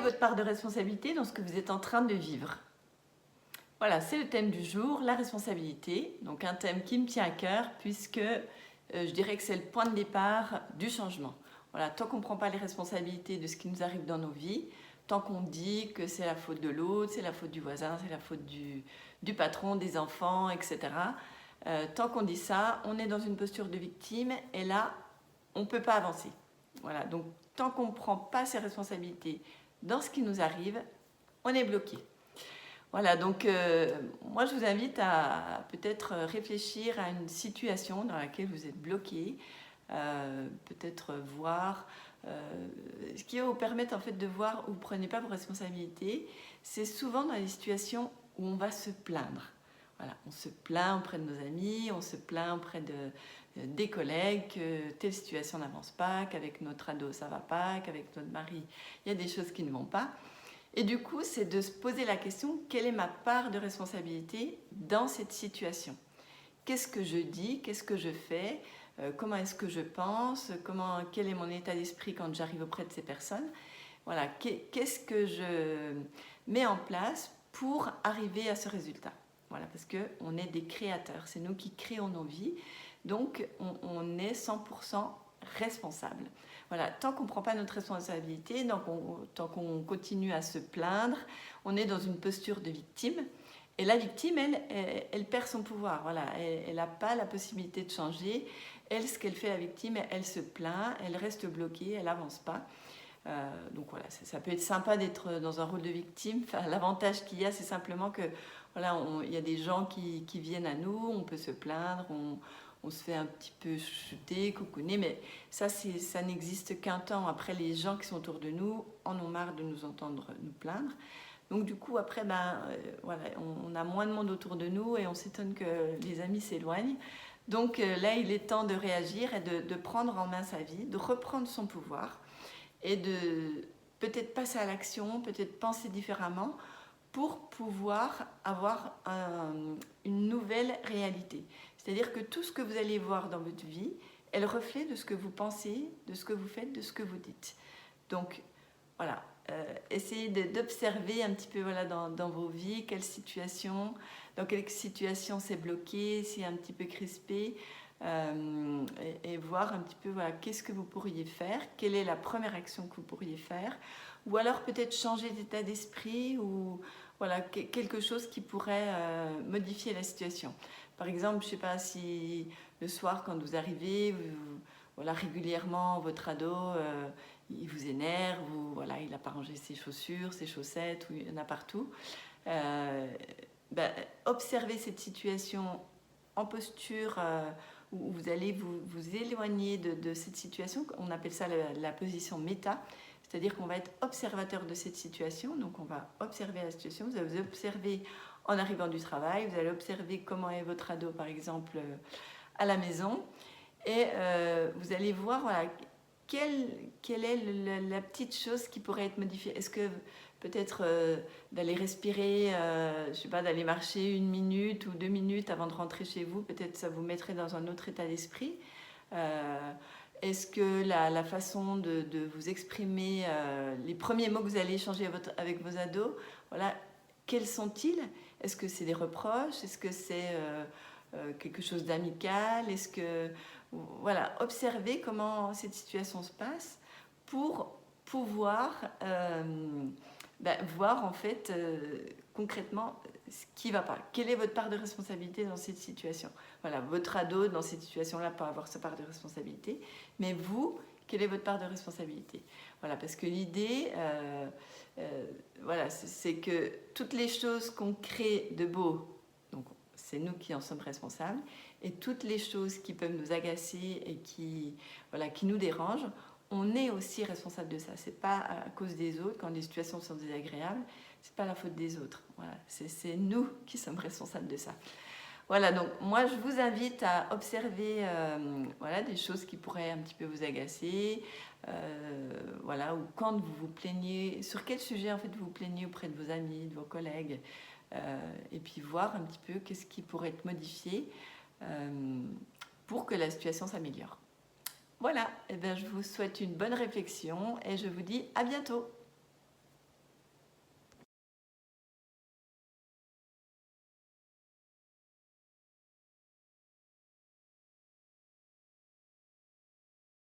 votre part de responsabilité dans ce que vous êtes en train de vivre? Voilà, c'est le thème du jour, la responsabilité. Donc un thème qui me tient à cœur puisque je dirais que c'est le point de départ du changement. Voilà, tant qu'on ne prend pas les responsabilités de ce qui nous arrive dans nos vies, tant qu'on dit que c'est la faute de l'autre, c'est la faute du voisin, c'est la faute du patron, des enfants, etc. Tant qu'on dit ça, on est dans une posture de victime et là, on ne peut pas avancer. Voilà, donc tant qu'on ne prend pas ses responsabilités dans ce qui nous arrive, on est bloqué. Voilà, donc moi je vous invite à peut-être réfléchir à une situation dans laquelle vous êtes bloqué, peut-être voir ce qui va vous permettre en fait de voir où vous ne prenez pas vos responsabilités. C'est souvent dans les situations où on va se plaindre. Voilà, on se plaint auprès de nos amis, on se plaint auprès des collègues que telle situation n'avance pas, qu'avec notre ado ça ne va pas, qu'avec notre mari il y a des choses qui ne vont pas. Et du coup, c'est de se poser la question, quelle est ma part de responsabilité dans cette situation? Qu'est-ce que je dis? Qu'est-ce que je fais? Comment est-ce que je pense? Quel est mon état d'esprit quand j'arrive auprès de ces personnes? Voilà, qu'est-ce que je mets en place pour arriver à ce résultat? Voilà, parce qu'on est des créateurs, c'est nous qui créons nos vies, donc on est 100% responsable. Voilà, tant qu'on ne prend pas notre responsabilité, tant qu'on continue à se plaindre, on est dans une posture de victime. Et la victime, elle perd son pouvoir. Voilà, elle n'a pas la possibilité de changer. Elle, ce qu'elle fait, la victime, elle se plaint, elle reste bloquée, elle n'avance pas. Donc voilà, ça peut être sympa d'être dans un rôle de victime. Enfin, l'avantage qu'il y a, c'est simplement que voilà, il y a des gens qui viennent à nous, on peut se plaindre, on se fait un petit peu chuter, coucouner, mais ça n'existe qu'un temps. Après, les gens qui sont autour de nous en ont marre de nous entendre nous plaindre. Donc du coup, après, voilà, on a moins de monde autour de nous et on s'étonne que les amis s'éloignent. Donc là, il est temps de réagir et de prendre en main sa vie, de reprendre son pouvoir et de peut-être passer à l'action, peut-être penser différemment pour pouvoir avoir une nouvelle réalité. C'est-à-dire que tout ce que vous allez voir dans votre vie est le reflet de ce que vous pensez, de ce que vous faites, de ce que vous dites. Donc voilà, essayez d'observer un petit peu voilà, dans vos vies, dans quelle situation c'est bloqué, c'est un petit peu crispé, et voir un petit peu voilà, qu'est-ce que vous pourriez faire, quelle est la première action que vous pourriez faire, ou alors peut-être changer d'état d'esprit ou voilà, quelque chose qui pourrait modifier la situation. Par exemple, je ne sais pas si le soir quand vous arrivez, voilà, régulièrement votre ado il vous énerve, voilà, il n'a pas rangé ses chaussures, ses chaussettes, ou il y en a partout. Observez cette situation en posture où vous allez vous éloigner de cette situation. On appelle ça la position méta, c'est-à-dire qu'on va être observateur de cette situation. Donc on va observer la situation, vous allez vous observer en arrivant du travail, vous allez observer comment est votre ado par exemple à la maison, et vous allez voir voilà, quelle est la petite chose qui pourrait être modifiée. Est-ce que peut-être d'aller respirer, je sais pas, d'aller marcher 1 minute ou 2 minutes avant de rentrer chez vous, peut-être ça vous mettrait dans un autre état d'esprit. Est-ce que la façon de vous exprimer, les premiers mots que vous allez échanger avec vos ados, voilà, quels sont-ils? Est-ce que c'est des reproches? Est-ce que c'est quelque chose d'amical? Est-ce que voilà, observez comment cette situation se passe pour pouvoir voir en fait concrètement ce qui ne va pas. Quelle est votre part de responsabilité dans cette situation? Voilà, votre ado dans cette situation-là peut avoir sa part de responsabilité, mais vous, quelle est votre part de responsabilité? Voilà, parce que l'idée, voilà, c'est que toutes les choses qu'on crée de beau, donc c'est nous qui en sommes responsables, et toutes les choses qui peuvent nous agacer et qui nous dérangent, on est aussi responsable de ça. C'est pas à cause des autres, quand les situations sont désagréables, c'est pas la faute des autres. Voilà, c'est nous qui sommes responsables de ça. Voilà, donc moi je vous invite à observer voilà, des choses qui pourraient un petit peu vous agacer, voilà, ou quand vous vous plaignez, sur quel sujet en fait vous vous plaignez auprès de vos amis, de vos collègues, et puis voir un petit peu qu'est-ce qui pourrait être modifié pour que la situation s'améliore. Voilà, et bien je vous souhaite une bonne réflexion et je vous dis à bientôt.